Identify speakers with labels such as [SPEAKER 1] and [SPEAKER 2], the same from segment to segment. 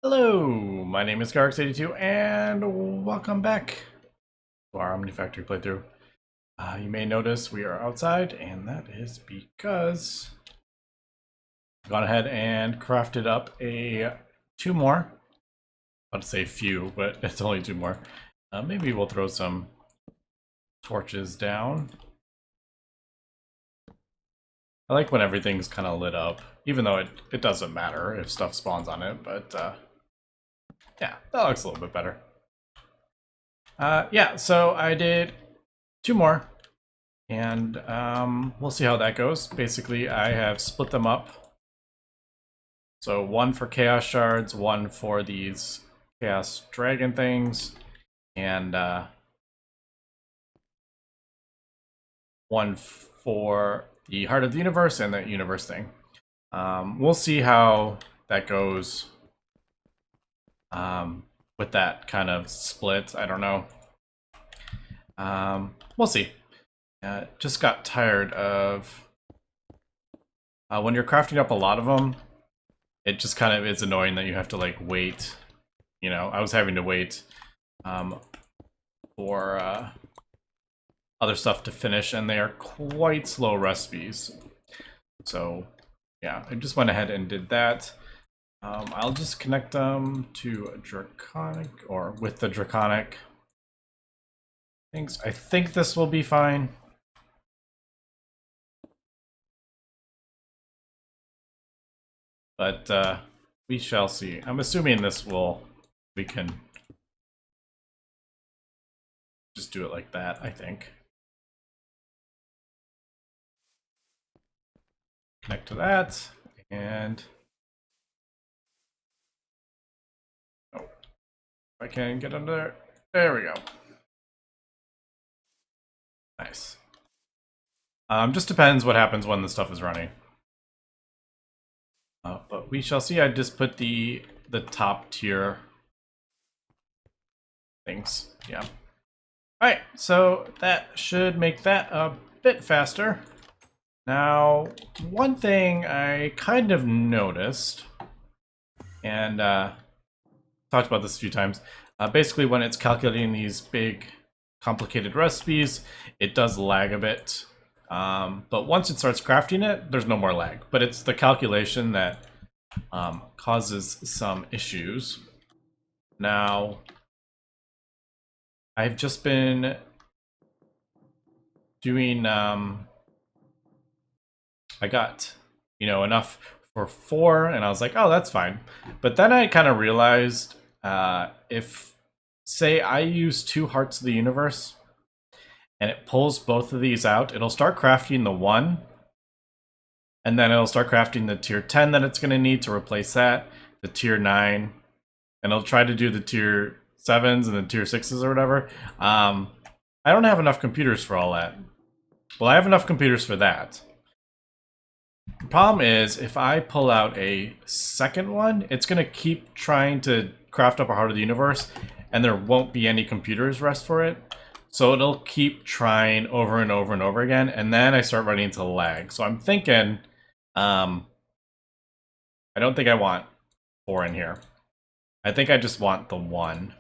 [SPEAKER 1] Hello, my name is Gregtech and welcome back to our Omnifactory playthrough. You may notice we are outside, and that is because I've gone ahead and crafted up two more. I'd say few, but it's only two more. Maybe we'll throw some torches down. I like when everything's kind of lit up, even though it doesn't matter if stuff spawns on it, but yeah, that looks a little bit better. Yeah, so I did two more, and we'll see how that goes. Basically, I have split them up. So one for chaos shards, one for these chaos dragon things, and one for the heart of the universe and the universe thing. We'll see how that goes with that kind of split. I don't know. We'll see. Just got tired of when you're crafting up a lot of them. It just kind of is annoying that you have to like wait. You know, I was having to wait for other stuff to finish, and they are quite slow recipes. So yeah, I just went ahead and did that. I'll just connect them to a draconic, or with the draconic things. I think this will be fine. But we shall see. I'm assuming we can just do it like that, I think. Connect to that, and oh, if I can get under there. There we go. Nice. Just depends what happens when the stuff is running. But we shall see. I just put the top tier things. Yeah. Alright, so that should make that a bit faster. Now, one thing I kind of noticed, and talked about this a few times, basically when it's calculating these big, complicated recipes, it does lag a bit. But once it starts crafting it, there's no more lag. But it's the calculation that causes some issues. Now, I've just been doing, I got, enough for 4, and I was like, oh, that's fine. But then I kind of realized if, say, I use 2 hearts of the universe, and it pulls both of these out, it'll start crafting the 1, and then it'll start crafting the tier 10 that it's going to need to replace that, the tier 9, and it'll try to do the tier 7s and the tier 6s or whatever. I don't have enough computers for all that. Well, I have enough computers for that. The problem is, if I pull out a second one, it's going to keep trying to craft up a heart of the universe, and there won't be any computers rest for it. So it'll keep trying over and over and over again, and then I start running into lag. So I'm thinking, I don't think I want 4 in here. I think I just want the 1.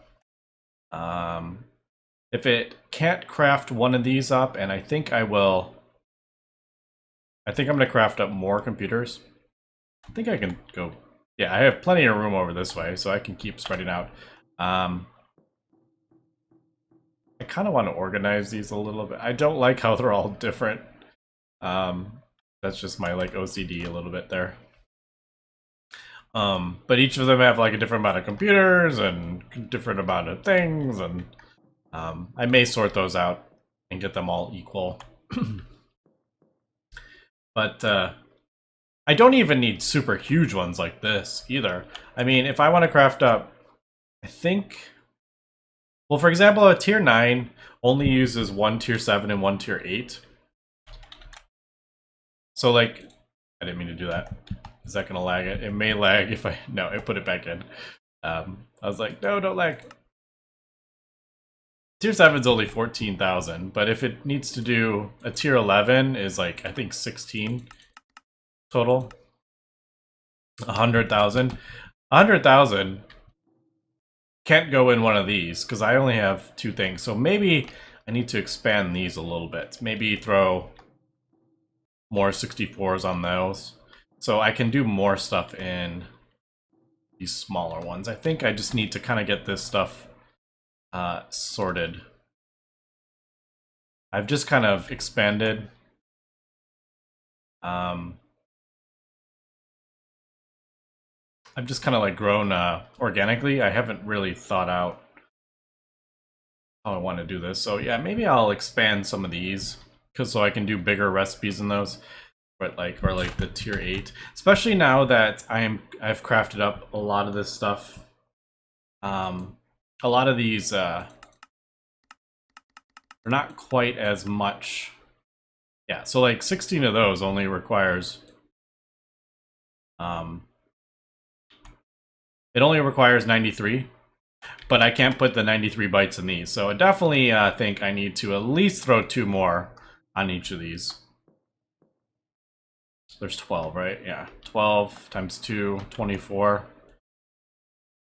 [SPEAKER 1] If it can't craft one of these up, and I think I will, I think I'm going to craft up more computers. I think I can go, yeah, I have plenty of room over this way, so I can keep spreading out. I kind of want to organize these a little bit. I don't like how they're all different. That's just my like OCD a little bit there. But each of them have like a different amount of computers and different amount of things, and I may sort those out and get them all equal. But I don't even need super huge ones like this either. I mean, if I want to craft up, I think, well, for example, a tier 9 only uses 1 tier 7 and 1 tier 8. So, like, I didn't mean to do that. Is that going to lag it? It may lag if I... No, I put it back in. I was like, no, don't lag. Tier 7 is only 14,000, but if it needs to do... A tier 11 is, like, I think 16 total. 100,000. 100,000 can't go in one of these because I only have 2 things. So maybe I need to expand these a little bit. Maybe throw more 64s on those. So I can do more stuff in these smaller ones. I think I just need to kind of get this stuff sorted. I've just kind of expanded. I've just kind of like grown organically. I haven't really thought out how I want to do this. So yeah, maybe I'll expand some of these because so I can do bigger recipes in those. But like, or like the tier 8, especially now that I've crafted up a lot of this stuff. A lot of these are not quite as much. Yeah, so like 16 of those only requires it only requires 93, but I can't put the 93 bytes in these. So I definitely think I need to at least throw 2 more on each of these. There's 12, right? Yeah, 12 times 2, 24.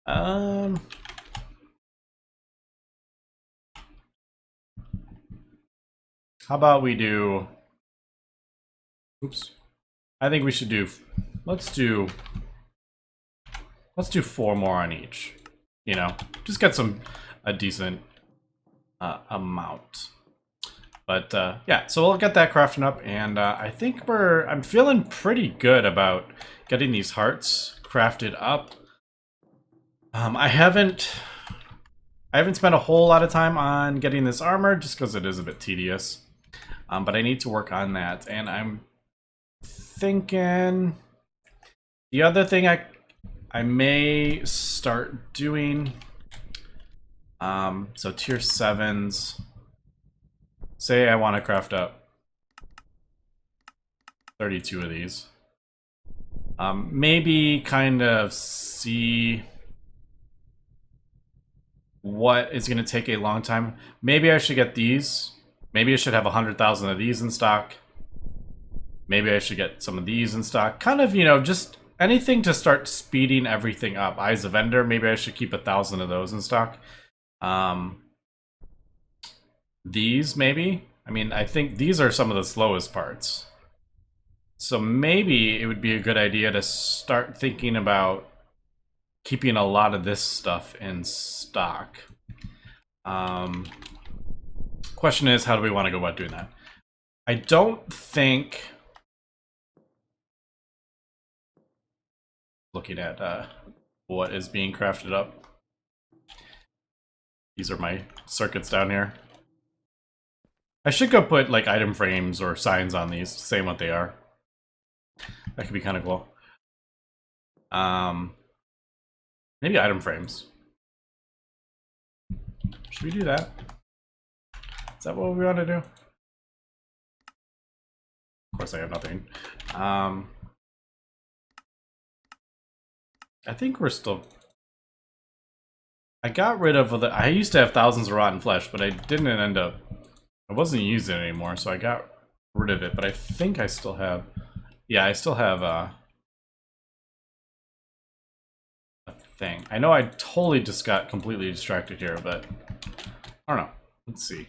[SPEAKER 1] How about we do... Oops. I think we should do... Let's do 4 more on each. You know, just get a decent amount. But yeah, so we'll get that crafting up, and I think I'm feeling pretty good about getting these hearts crafted up. I haven't spent a whole lot of time on getting this armor just because it is a bit tedious. But I need to work on that, and I'm thinking the other thing I may start doing. So tier 7s. Say I want to craft up 32 of these. Maybe kind of see what is going to take a long time. Maybe I should get these. Maybe I should have 100,000 of these in stock. Maybe I should get some of these in stock. Kind of, you know, just anything to start speeding everything up. I, as a vendor, maybe I should keep 1,000 of those in stock. These, maybe? I mean, I think these are some of the slowest parts. So maybe it would be a good idea to start thinking about keeping a lot of this stuff in stock. Question is, how do we want to go about doing that? I don't think... Looking at what is being crafted up. These are my circuits down here. I should go put like item frames or signs on these, saying what they are. That could be kind of cool. Maybe item frames. Should we do that? Is that what we want to do? Of course I have nothing. I think we're still... I got rid of the... I used to have thousands of rotten flesh, but I didn't end up... I wasn't using it anymore, so I got rid of it, but I think I still have... Yeah, I still have a thing. I know I totally just got completely distracted here, but I don't know. Let's see.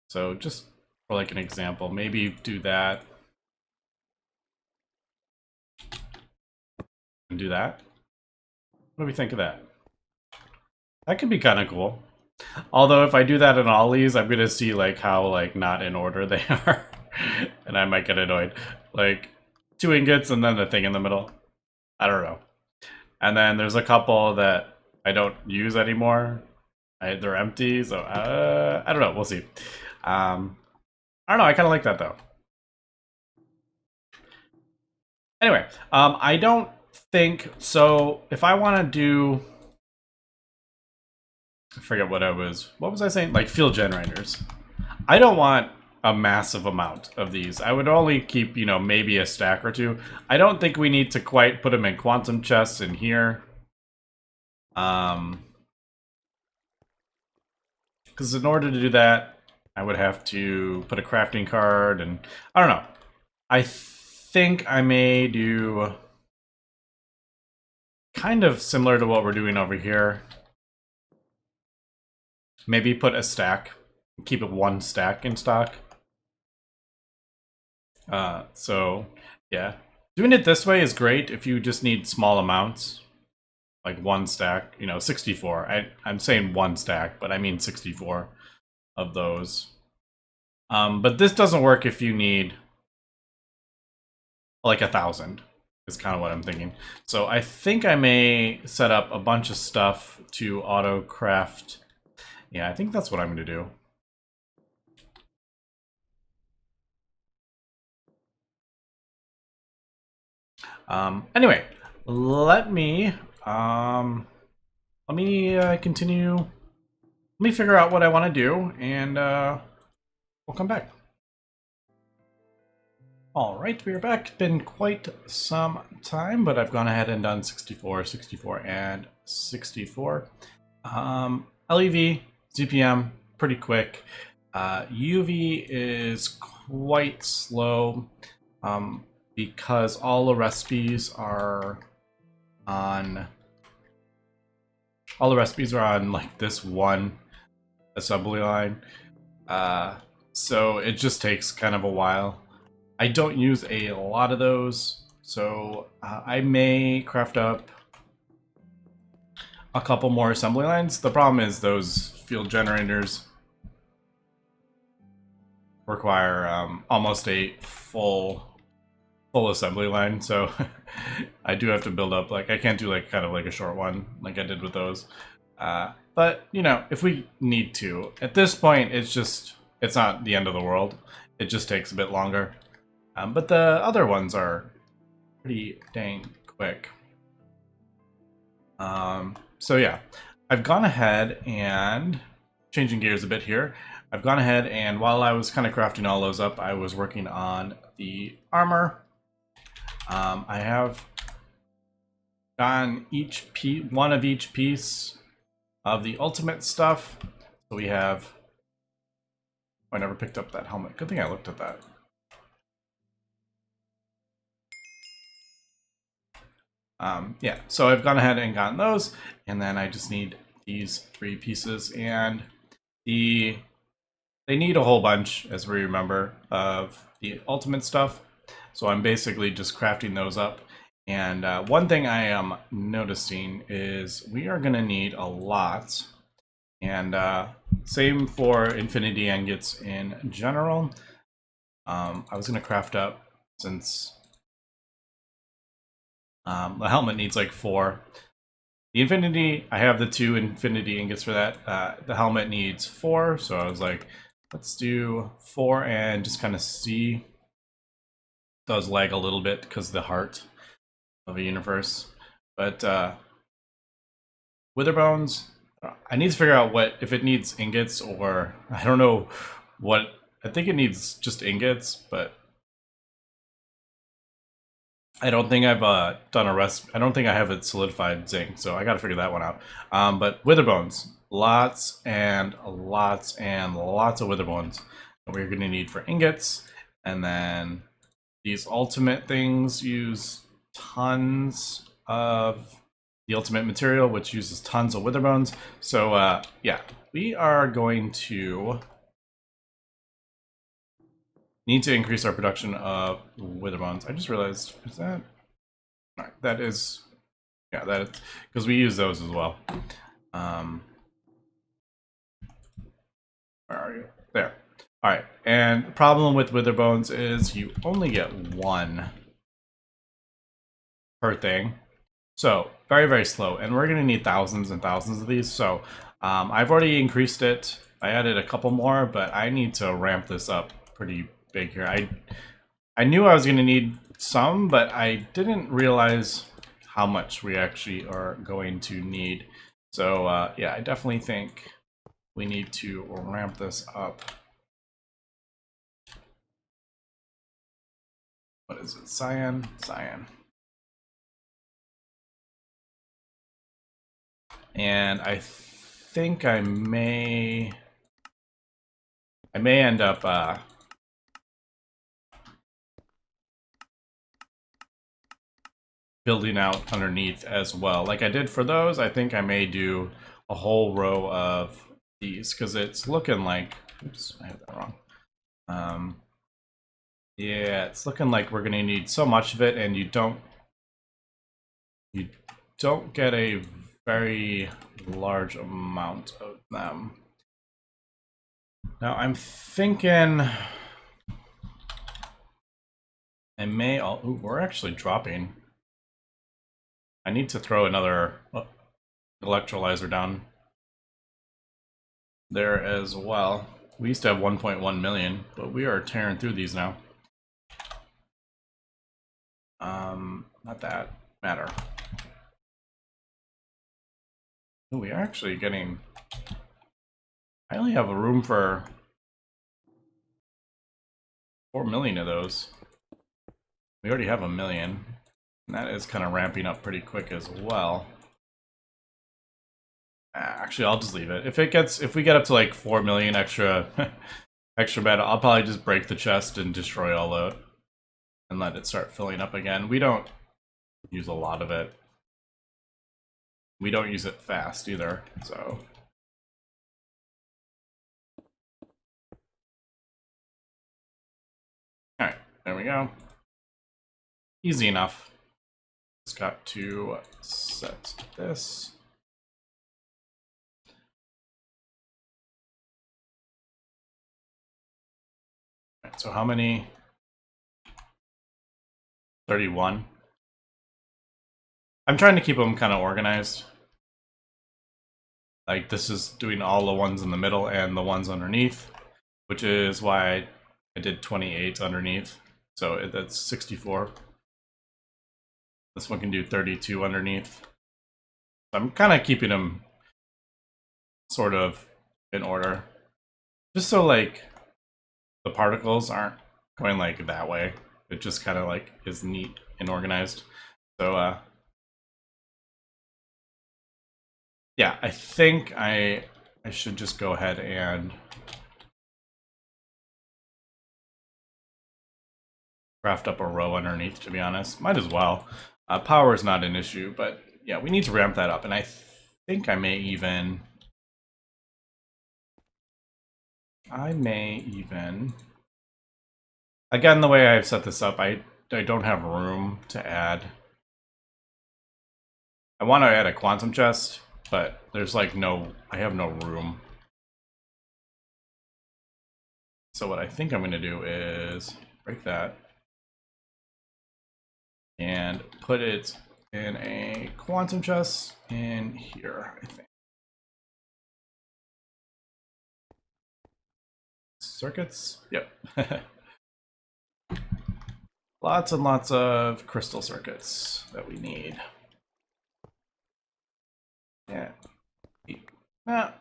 [SPEAKER 1] So just for like an example, maybe do that. And do that. What do we think of that? That could be kind of cool. Although if I do that in all these, I'm gonna see like how like not in order they are, and I might get annoyed. Like 2 ingots and then the thing in the middle. I don't know. And then there's a couple that I don't use anymore. They're empty, so I don't know. We'll see. I don't know. I kind of like that though. Anyway, I don't think so. If I want to do, I forget what was I saying? Like field generators. I don't want a massive amount of these. I would only keep, you know, maybe a stack or 2. I don't think we need to quite put them in quantum chests in here. Because in order to do that, I would have to put a crafting card, and I don't know. I think I may do kind of similar to what we're doing over here. Maybe put a stack, keep it one stack in stock. So yeah, doing it this way is great if you just need small amounts, like one stack, you know, 64. I'm saying one stack, but I mean 64 of those. But this doesn't work if you need like 1,000 is kind of what I'm thinking. So I think I may set up a bunch of stuff to auto craft. Yeah, I think that's what I'm going to do. Anyway, let me continue. Let me figure out what I want to do, and we'll come back. All right, we are back. It's been quite some time, but I've gone ahead and done 64, 64, and 64. LEV, ZPM, pretty quick. UV is quite slow because all the recipes are on like this one assembly line. So it just takes kind of a while. I don't use a lot of those, so I may craft up a couple more assembly lines. The problem is those field generators require almost a full assembly line, so I do have to build up, like, I can't do like kind of like a short one like I did with those. But you know, if we need to, at this point, it's not the end of the world. It just takes a bit longer. But the other ones are pretty dang quick. So yeah, I've gone ahead and changing gears a bit here. I've gone ahead and while I was kind of crafting all those up, I was working on the armor. I have gotten one of each piece of the ultimate stuff. So we have. I never picked up that helmet. Good thing I looked at that. Yeah, so I've gone ahead and gotten those, and then I just need these 3 pieces, and they need a whole bunch, as we remember, of the ultimate stuff. So I'm basically just crafting those up. And one thing I am noticing is we are going to need a lot. And same for infinity ingots in general. I was going to craft up, since the helmet needs like 4. The infinity, I have the 2 infinity ingots for that. The helmet needs 4, so I was like, let's do 4 and just kind of see. It does lag a little bit because of the heart of a universe. But Witherbones, I need to figure out if it needs ingots, or I don't know what. I think it needs just ingots, but I don't think I've done a rest. I don't think I have it solidified zinc, so I got to figure that one out. But Witherbones, lots and lots and lots of Witherbones that we're going to need for ingots. And then these ultimate things use tons of the ultimate material, which uses tons of Witherbones. So yeah, we are going to need to increase our production of Witherbones. I just realized, is that? All right, that is, yeah, that is, because we use those as well. Where are you? There. All right, and the problem with Witherbones is you only get 1 per thing. So very, very slow, and we're gonna need thousands and thousands of these. So I've already increased it. I added a couple more, but I need to ramp this up pretty big here. I knew I was gonna need some, but I didn't realize how much we actually are going to need. So yeah, I definitely think we need to ramp this up. What is it? Cyan? Cyan. And I think I may end up building out underneath as well. Like I did for those, I think I may do a whole row of these because it's looking like, oops, I had that wrong. Yeah, it's looking like we're gonna need so much of it, and you don't get a very large amount of them. Now I'm thinking I may all, ooh, we're actually dropping. I need to throw another electrolyzer down there as well. We used to have 1.1 million, but we are tearing through these now. Not that matter. Ooh, we are actually getting, I only have a room for 4 million of those. We already have 1 million, and that is kind of ramping up pretty quick as well. Actually, I'll just leave it. If we get up to like 4 million extra metal, I'll probably just break the chest and destroy all of it and let it start filling up again. We don't use a lot of it. We don't use it fast either, so. Alright, there we go. Easy enough. Just got to set this. Right, so how many? 31. I'm trying to keep them kind of organized. Like this is doing all the ones in the middle and the ones underneath, which is why I did 28 underneath. So that's 64. This one can do 32 underneath. I'm kind of keeping them sort of in order. Just so like the particles aren't going like that way. It just kind of like is neat and organized. So yeah, I think I should just go ahead and craft up a row underneath, to be honest. Might as well. Power is not an issue, but yeah, we need to ramp that up. And I think I may even... Again, the way I've set this up, I don't have room to add. I want to add a quantum chest, but there's like I have no room. So what I think I'm going to do is break that and put it in a quantum chest in here, I think. Circuits? Yep. Lots and lots of crystal circuits that we need. Yeah. Yeah.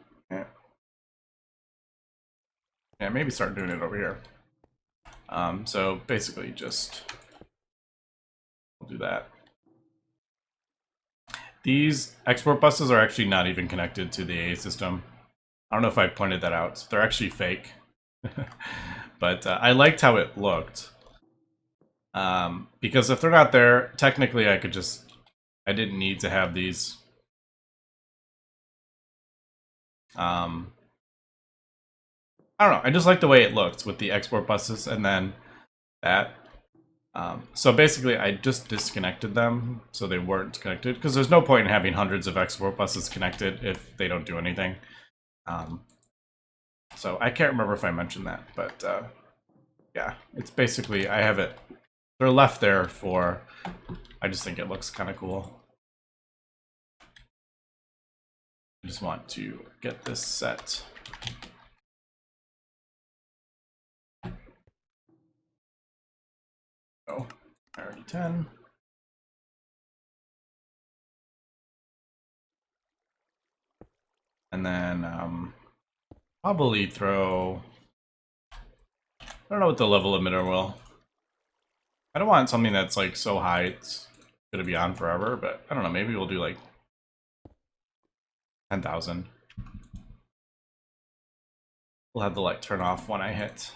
[SPEAKER 1] Yeah, maybe start doing it over here. So basically just, we'll do that. These export buses are actually not even connected to the AA system. I don't know if I pointed that out. They're actually fake. But I liked how it looked. Because if they're not there, technically I didn't need to have these. I don't know, I just like the way it looked with the export buses and then that. So basically I just disconnected them so they weren't connected, because there's no point in having hundreds of export buses connected if they don't do anything. So I can't remember if I mentioned that, but yeah, it's basically, I have it, they're left there for, I just think it looks kind of cool. I just want to get this set. Oh, priority 10. And then probably throw, I don't know what the level emitter will. I don't want something that's like so high it's gonna be on forever, but I don't know, maybe we'll do like 10,000. We'll have the light turn off when I hit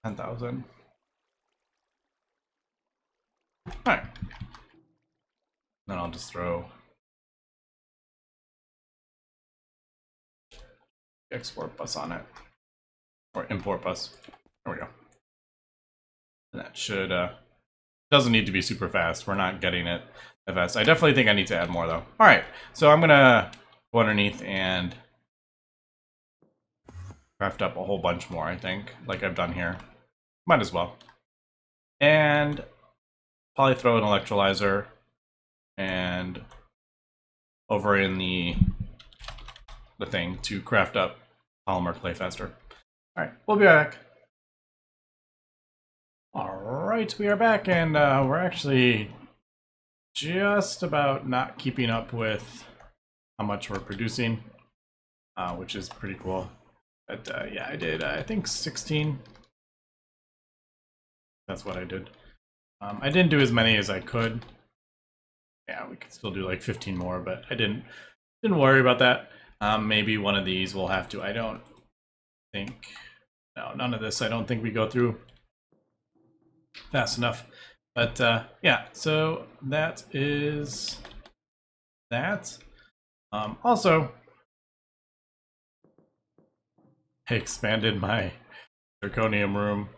[SPEAKER 1] 10,000. All right. Then I'll just throw export bus on it, or import bus. There we go. And that should doesn't need to be super fast. We're not getting it that fast. I definitely think I need to add more though. All right, so I'm gonna go underneath and craft up a whole bunch more. I think, like I've done here. Might as well. And probably throw an electrolyzer and over in the thing to craft up polymer clay faster. All right, we'll be back. All right, we are back, and we're actually just about not keeping up with how much we're producing, which is pretty cool. But yeah, I did, I think 16. That's what I did. I didn't do as many as I could. Yeah, we could still do like 15 more, but I didn't worry about that. Maybe one of these we'll have to. I don't think, no, none of this I don't think we go through fast enough. But yeah, so that is that. Also, I expanded my zirconium room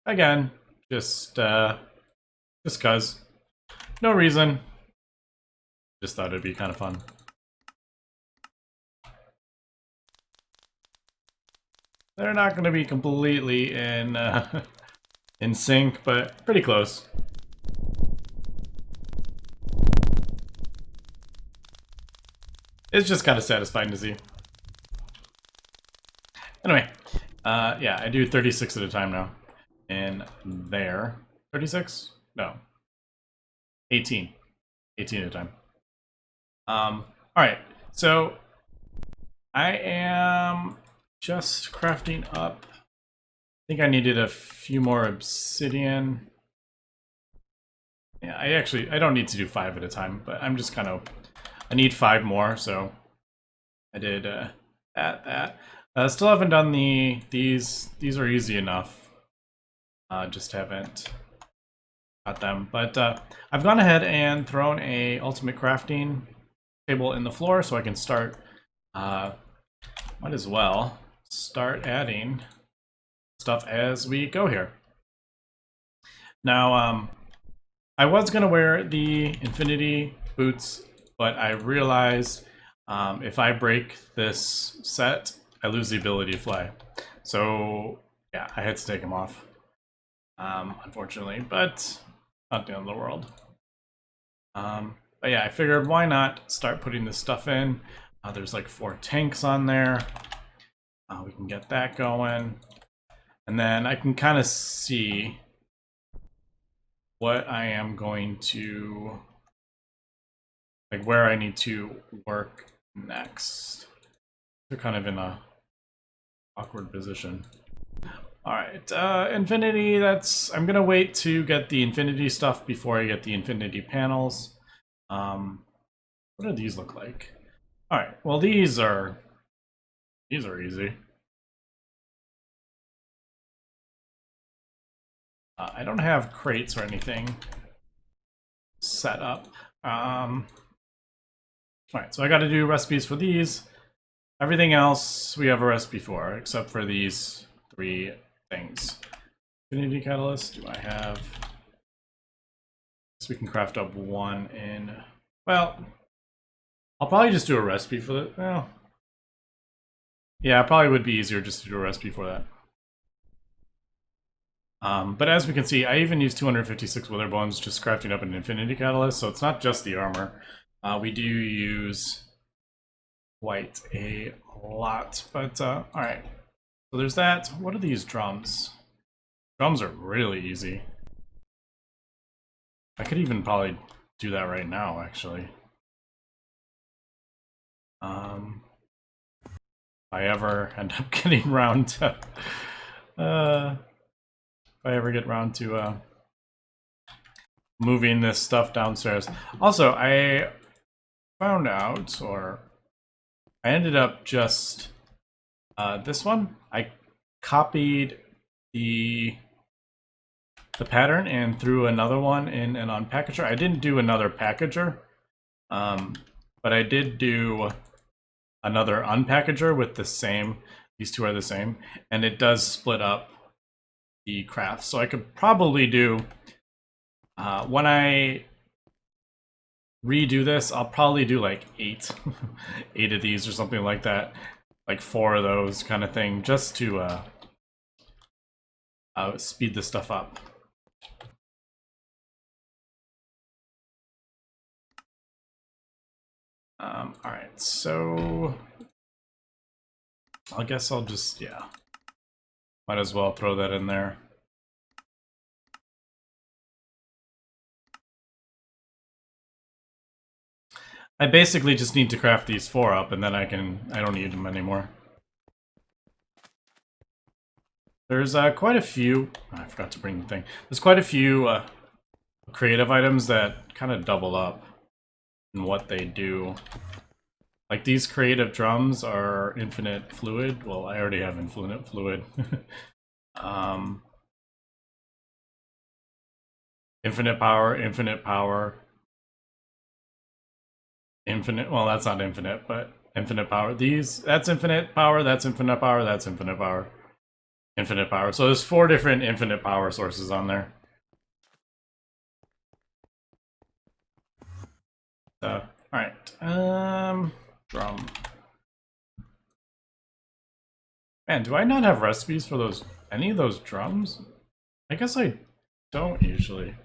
[SPEAKER 1] again, just cause. No reason. Just thought it'd be kind of fun. They're not going to be completely in sync, but pretty close. It's just kind of satisfying to see. Anyway, yeah, I do 36 at a time now. In there. 36? No. 18. 18 at a time. Alright, so I am just crafting up. I think I needed a few more obsidian. Yeah, I don't need to do 5 at a time, but I'm just kind of, I need 5 more, so I did that. Still haven't done these are easy enough. Just haven't got them, but I've gone ahead and thrown a ultimate crafting table in the floor, so I can start. Might as well start adding stuff as we go here. Now, I was gonna wear the infinity boots, but I realized if I break this set, I lose the ability to fly. So yeah, I had to take them off, unfortunately, but not the end of the world. But yeah, I figured why not start putting this stuff in. There's like 4 tanks on there. We can get that going. And then I can kind of see what I am going to, like where I need to work next. They're kind of in a awkward position. All right, infinity, I'm gonna wait to get the infinity stuff before I get the infinity panels. What do these look like? All right, well these are easy. I don't have crates or anything set up. All right, so I got to do recipes for these. Everything else we have a recipe for, except for these 3 things. Infinity catalyst, do I have? So we can craft up 1 in, well, I'll probably just do a recipe for that. Well, yeah, it probably would be easier just to do a recipe for that. But as we can see, I even use 256 wither bones just crafting up an infinity catalyst, so it's not just the armor. We do use quite a lot, but alright. So there's that. What are these drums? Drums are really easy. I could even probably do that right now, actually. If I ever end up getting around to... if I ever get around to moving this stuff downstairs. Also, I found out, or I ended up just this one. I copied the the pattern and threw another one in an unpackager. I didn't do another packager, but I did do another unpackager with the same. These two are the same, and it does split up the crafts. So I could probably do, when I redo this, I'll probably do like 8 8 of these or something like that, like 4 of those kind of thing, just to speed this stuff up. All right, so I guess I'll just, yeah, might as well throw that in there. I basically just need to craft these 4 up, and then I don't need them anymore. There's quite a few, I forgot to bring the thing. There's quite a few creative items that kind of double up in what they do. Like these creative drums are infinite fluid. Well, I already have infinite fluid. Infinite power, infinite power. Infinite, well, that's not infinite, but infinite power. These, that's infinite power, that's infinite power, that's infinite power. Infinite power. So there's 4 different infinite power sources on there. Alright. Drum. Man, do I not have recipes for those, any of those drums? I guess I don't usually.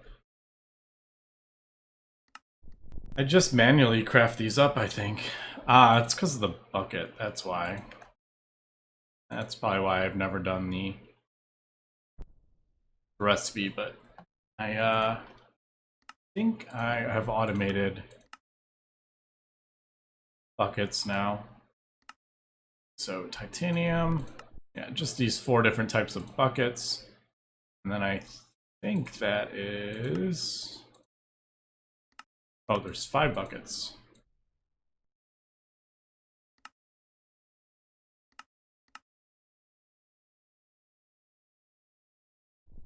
[SPEAKER 1] I just manually craft these up, I think. Ah, it's because of the bucket, that's why. That's probably why I've never done the recipe, but I think I have automated buckets now. So titanium, yeah, just these 4 different types of buckets. And then I think that is, oh, there's 5 buckets.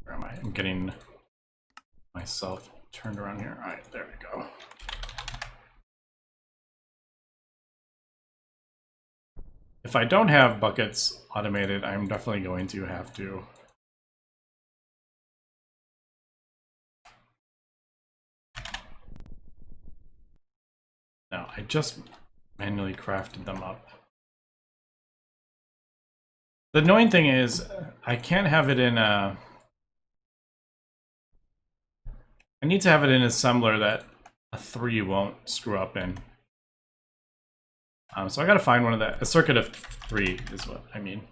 [SPEAKER 1] Where am I? I'm getting myself turned around here. All right, there we go. If I don't have buckets automated, I'm definitely going to have to. No, I just manually crafted them up. The annoying thing is I can't have it in a... I need to have it in assembler that a 3 won't screw up in. So I gotta find one of that. A circuit of 3 is what I mean.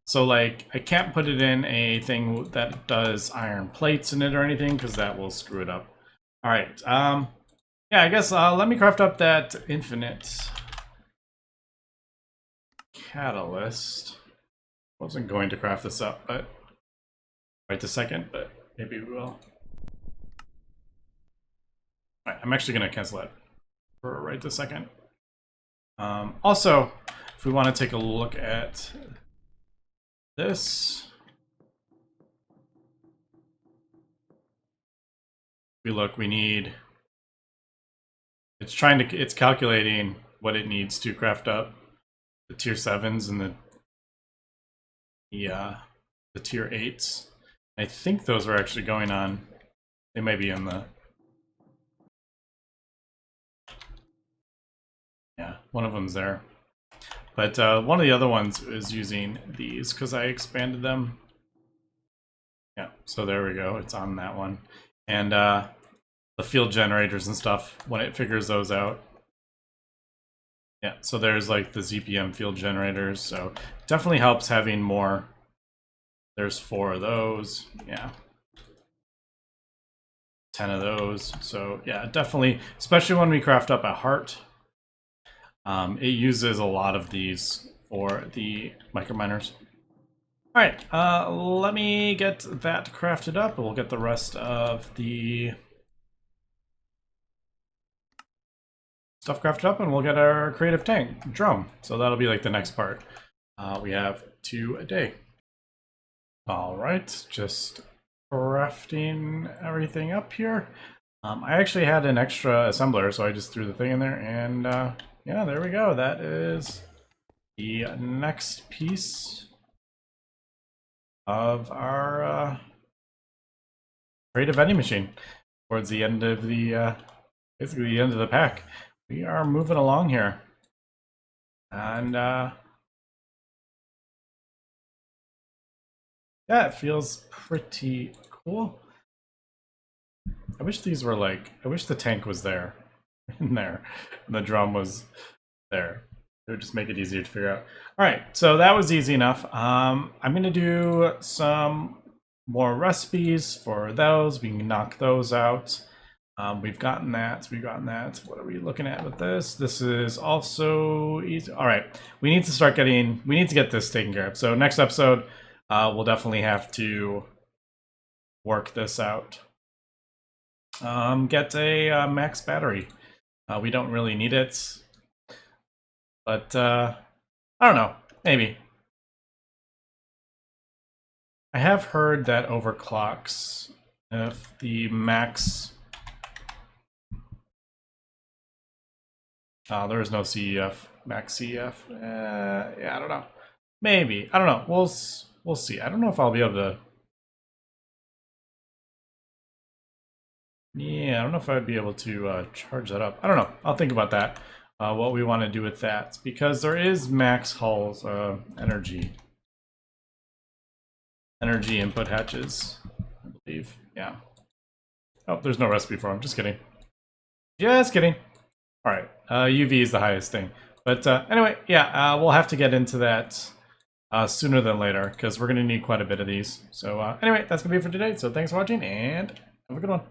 [SPEAKER 1] So like, I can't put it in a thing that does iron plates in it or anything, because that will screw it up. All right, yeah, I guess let me craft up that infinite catalyst. Wasn't going to craft this up, but right this second, but maybe we will. All right, I'm actually gonna cancel that for right this second. Also, if we want to take a look at this, we need, it's calculating what it needs to craft up the tier 7s and the tier 8s. I think those are actually going on. They may be in the, yeah, one of them's there. But one of the other ones is using these because I expanded them. Yeah, so there we go. It's on that one. And the field generators and stuff, when it figures those out. Yeah, so there's like the ZPM field generators. So definitely helps having more. There's 4 of those. Yeah. 10 of those. So yeah, definitely, especially when we craft up a heart. It uses a lot of these for the microminers. All right, let me get that crafted up. We'll get the rest of the stuff crafted up, and we'll get our creative tank drum. So that'll be like the next part. We have 2 a day. All right, just crafting everything up here. I actually had an extra assembler, so I just threw the thing in there, and yeah, there we go. That is the next piece of our creative vending machine. Towards the end of the, basically the end of the pack. We are moving along here. And yeah, it feels pretty cool. I wish these were like, I wish the tank was there, in there, and the drum was there. It would just make it easier to figure out. All right, so that was easy enough. I'm gonna do some more recipes for those. We can knock those out. We've gotten that. We've gotten that. What are we looking at with this? This is also easy. All right, we need to start getting. We need to get this taken care of. So next episode, we'll definitely have to work this out. Get a max battery. We don't really need it, but I don't know. Maybe. I have heard that overclocks if the max. There is no CEF, max CEF. Yeah, I don't know. Maybe. I don't know. We'll see. I don't know if I'll be able to. Yeah, I don't know if I'd be able to charge that up. I don't know. I'll think about that. What we want to do with that, because there is max hulls energy input hatches, I believe. Yeah. Oh, there's no recipe for them. Just kidding. Just kidding. All right. UV is the highest thing. But anyway, yeah, we'll have to get into that sooner than later because we're going to need quite a bit of these. So anyway, that's going to be it for today. So thanks for watching and have a good one.